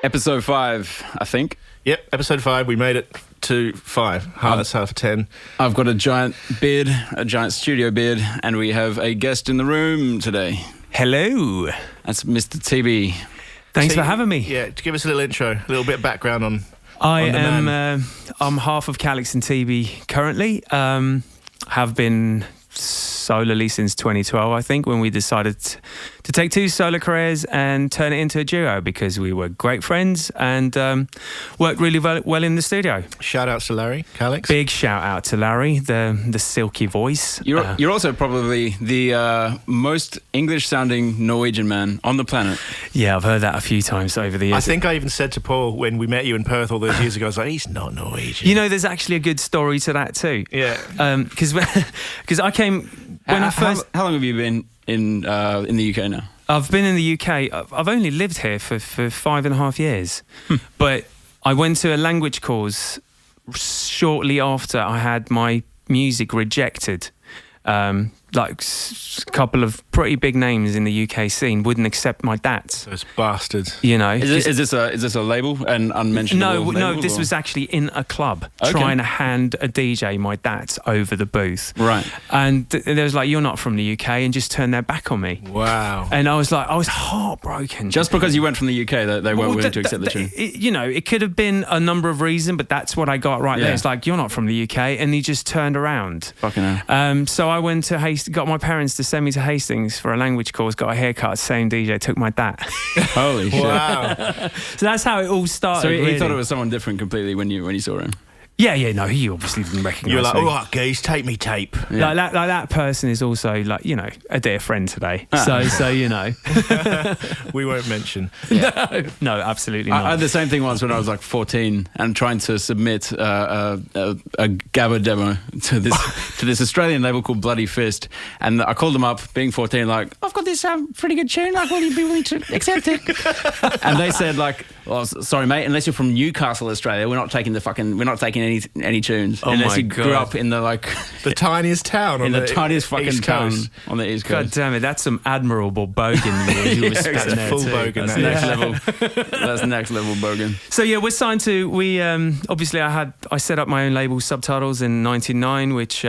Episode 5, I think. Yep, episode 5. We made it to 5. That's half 10. I've got a giant beard, a giant studio beard, and we have a guest in the room today. Hello. That's Mr. TB. Thanks for having me. Yeah, to give us a little intro, a little bit of background on I'm half of Calix and TB currently. Have been solely since 2012, I think, when we decided to take 2 solo careers and turn it into a duo because we were great friends and worked really well in the studio. Shout outs to Larry, Calix. Big shout out to Larry, the silky voice. You're also probably the most English-sounding Norwegian man on the planet. Yeah, I've heard that a few times over the years. I think I even said to Paul when we met you in Perth all those years ago, I was like, he's not Norwegian. You know, there's actually a good story to that too. Yeah. Because I came... How long have you been in the UK now? I've been in the UK. I've only lived here for 5.5 years. But I went to a language course shortly after I had my music rejected. Like a couple of pretty big names in the UK scene wouldn't accept my dats. Those bastards. You know, is this a label, an unmentionable label? No, this was actually in a club trying to hand a DJ my dats over the booth. Right. And they was like, "You're not from the UK," and just turned their back on me. Wow. And I was heartbroken. Just because you went from the UK, they weren't willing to accept the tune. You know, it could have been a number of reasons, but that's what I got right there. It's like, "You're not from the UK," and he just turned around. Fucking hell. So I went to got my parents to send me to Hastings for a language course, got a haircut, same DJ, took my dat. Holy shit. Wow. So that's how it all started. So he really. thought it was someone different completely when you saw him? Yeah, no, he obviously didn't recognise me. You're like, all right, geez, take me tape. Yeah. Like that person is also, like, you know, a dear friend today. So you know. We won't mention. No, absolutely not. I had the same thing once when I was like 14 and trying to submit a Gabba demo to this Australian label called Bloody Fist, and I called them up, being 14, like, I've got this pretty good tune, like, will you be willing to accept it? And they said, like, well, sorry mate, unless you're from Newcastle, Australia, we're not taking any tunes unless you grew up in the tiniest town in the tiniest fucking town on the East Coast. God damn it, that's some admirable bogan you were spitting there full too. bogan. That's next level. That's next level bogan. So yeah, we're signed to. We obviously I set up my own label, Subtitles, in '99, which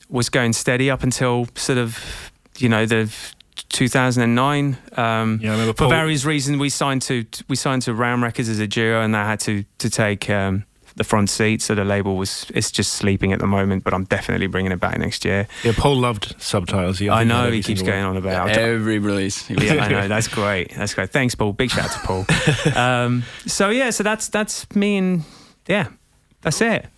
was going steady up until sort of, you know, the 2009. I remember for various reasons we signed to Round Records as a duo, and that had to take the front seat, so the label it's just sleeping at the moment, but I'm definitely bringing it back next year. Yeah, Paul loved Subtitles. I know, he keeps going on about every release. Yeah, I know, that's great. Thanks, Paul. Big shout out to Paul. So that's me, and yeah, that's it.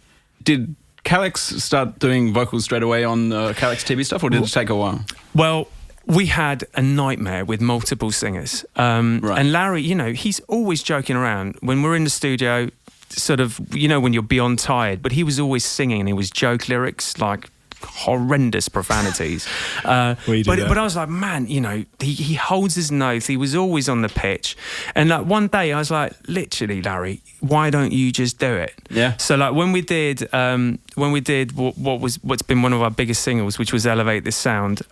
Did Calix start doing vocals straight away on Calix TV stuff, or did it take a while? Well, we had a nightmare with multiple singers. Right. And Larry, you know, he's always joking around. When we're in the studio, sort of, you know, when you're beyond tired, but he was always singing, and he was joke lyrics, like horrendous profanities. But I was like, man, you know, he holds his note. He was always on the pitch. And like one day I was like, literally, Larry, why don't you just do it? Yeah. So like when we did what's been one of our biggest singles, which was Elevate This Sound,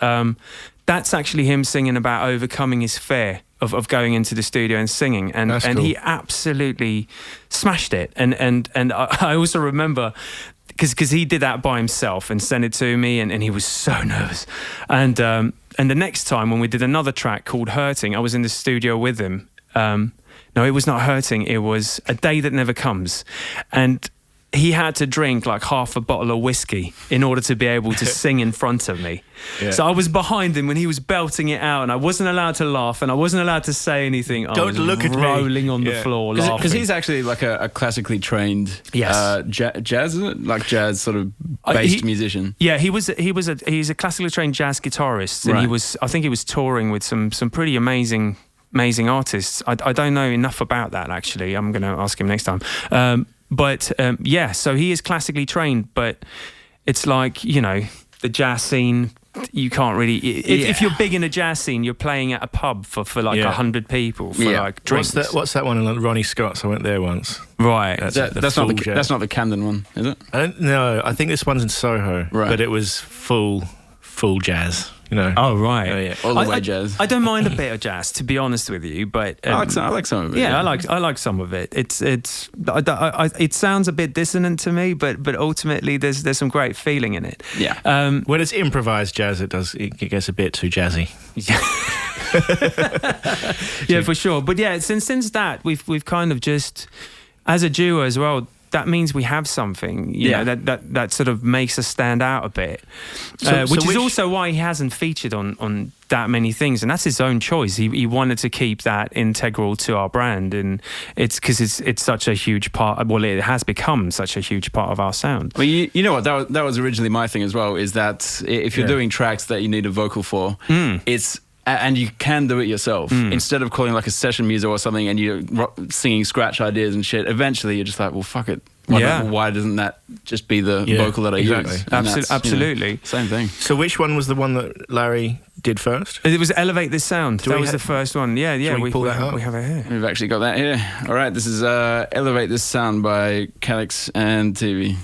that's actually him singing about overcoming his fear of going into the studio and singing, and cool. He absolutely smashed it. And I also remember, because he did that by himself and sent it to me, and he was so nervous. And the next time when we did another track called Hurting, I was in the studio with him. No, it was not Hurting. It was A Day That Never Comes, and he had to drink like half a bottle of whiskey in order to be able to sing in front of me. Yeah. So I was behind him when he was belting it out, and I wasn't allowed to laugh, and I wasn't allowed to say anything. I was look at me. rolling on the floor laughing. Because he's actually like a classically trained jazz, like jazz sort of based musician. Yeah, he's a classically trained jazz guitarist, and I think he was touring with some pretty amazing artists. I don't know enough about that, actually. I'm going to ask him next time. So he is classically trained, but it's like, you know, the jazz scene, you can't really... If you're big in a jazz scene, you're playing at a pub for like 100 people for like drinks. What's that one in Ronnie Scott's? I went there once. Right. That's not the Camden one, is it? I don't know. I think this one's in Soho, but it was full jazz. You know. Oh right. Oh, yeah. All the way jazz. I don't mind a bit of jazz, to be honest with you, but I like some of it. yeah, I like some of it. It sounds a bit dissonant to me, but ultimately there's some great feeling in it. Yeah. When it's improvised jazz, it gets a bit too jazzy. Yeah, for sure. But yeah, since that we've kind of just, as a duo as well, that means we have something, you know, that sort of makes us stand out a bit, which is also why he hasn't featured on that many things, and that's his own choice. He wanted to keep that integral to our brand, and it's because it's such a huge part. Well, it has become such a huge part of our sound. Well, you know what? That was originally my thing as well. Is that if you're doing tracks that you need a vocal for, it's. And you can do it yourself instead of calling like a session music or something, and you're singing scratch ideas and shit. Eventually, you're just like, well, fuck it. Why doesn't that just be the vocal that I use? Absolutely. You know, same thing. So which one was the one that Larry did first? It was Elevate This Sound. That was the first one. Yeah. We pull that up? We have it here. We've actually got that here. All right, this is Elevate This Sound by Calix and TV.